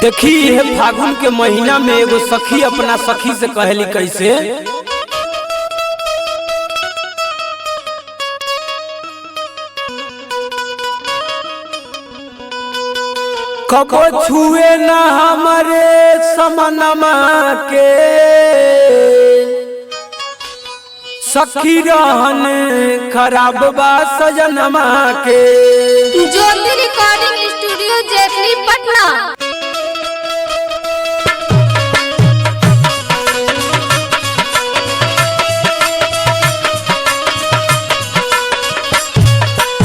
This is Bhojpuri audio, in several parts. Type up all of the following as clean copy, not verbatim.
देखी है फागुन के महीना में एगो सखी अपना सखी से कहली कैसे, कबो छुए न हमारे समनमा के सखी रहन खराब बा सजनमा के। ज्योति रिकॉर्डिंग स्टूडियो जेठली पटना।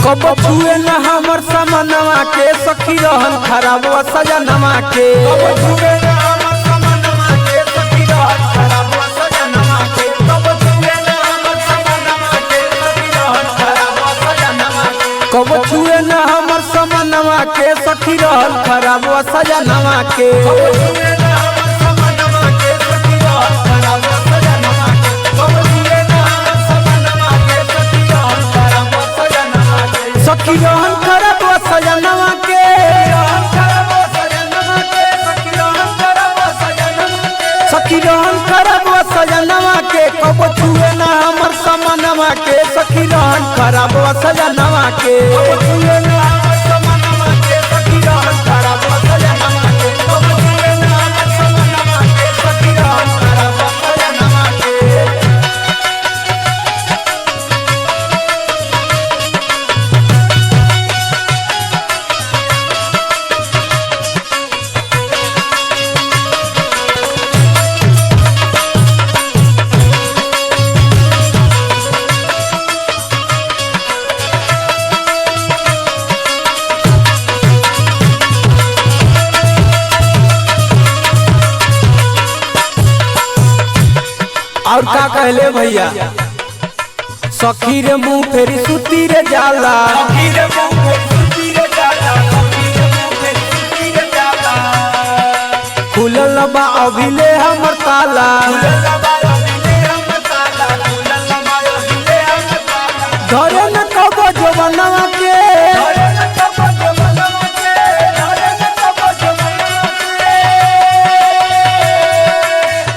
कबो छुए न हमर समनमा के सखी रहन खराब बा सजनमा के। कबो छुए न हमर समनमा के सखी रहन खराब बा सजनमा के। कबो छुए न हमर समनमा के सखी रहन खराब बा सजनमा के। कबो छुए न हमर समनमा के सखी रहन खराब बा सजनमा के। कबो छुए न हमर समनमा के सखी रहन खराब बा सजनमा के। कबो छुए न हमर समनमा के सखी रहन खराब बा सजनमा के। सखी रहन खराब बा सजनमा के। सखी रहन खराब बा सजनमा के। कबो छुए न हमर समनमा के सखी रहन खराब बा सजनमा के। कबो छुए न हमर समनमा के सखी रहन खराब बा सजनमा के। कबो छुए न हमर समनमा के सखी रहन खराब बा सजनमा के। और का कहले भैया, सखी रे मुँह फेरी सुती रे जाला। सखी रे मुँह फेरी सुती रे जाला। सखी रे मुँह फेरी सुती रे जाला। खुलल बा अभिले हमर ताला। खुलल बा अभिले हमर ताला। खुलल बा अभिले हमर ताला। धरे न कबो जवनवा के। धरे न कबो जवनवा के। धरे न कबो जवनवा के।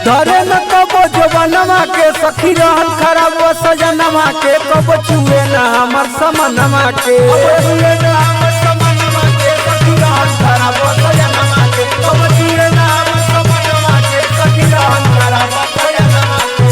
धरे न कबो जवनवा के सखी रहन खराब बा सजनमा के। कबो छुए न हमर समनमा के। कबो छुए न हमर समनमा के सखी रहन खराब बा सजनमा के। कबो छुए न हमर समनमा के सखी रहन खराब बा सजनमा के।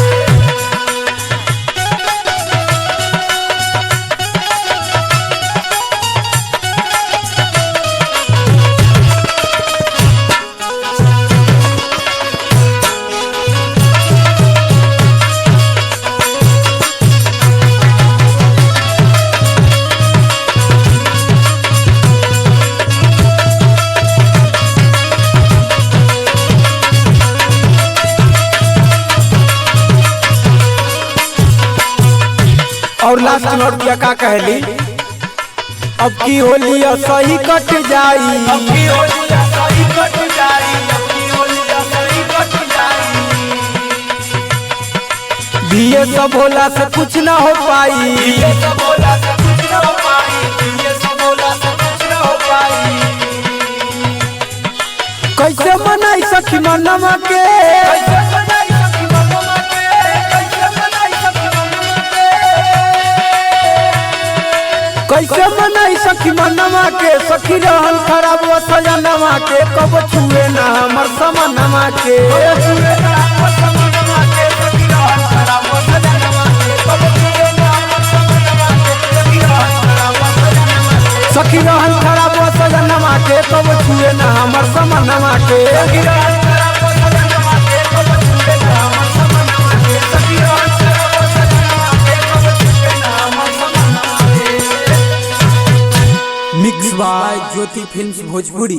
और लास्ट नोटिया का कहली, अब की होली सही कट जाई। अब की होली सही कट जाई। अब की होली सही कट जाई। दिए सब होला से कुछ ना हो पाई। दिए सब होला से कुछ ना हो पाई। दिए सब होला से कुछ ना हो पाई। कैसे मनाई सखी मनवा के। कैसे मनाई सखी मनवा के। कैसे मनाई सखी मनवा के। कैसे मनाई सखी मनवा के सखी रहन खराब बा सजनमा के। कबो छुए न हमर समनमा के। कबो छुए न हमर समनमा के सखी रहन खराब बा सजनमा के। कबो छुए न हमर समनमा के सखी रहन खराब बा सजनमा के। सखी रहन खराब बा सजनमा के। कबो छुए न हमर समनमा के। सखी रहन खराब बा सजनमा के। कबो छुए न हमर समनमा के। सखी रहन खराब बा सजनमा के। कबो छुए न हमर समनमा के। Mix by Jyoti films Bhojpuri.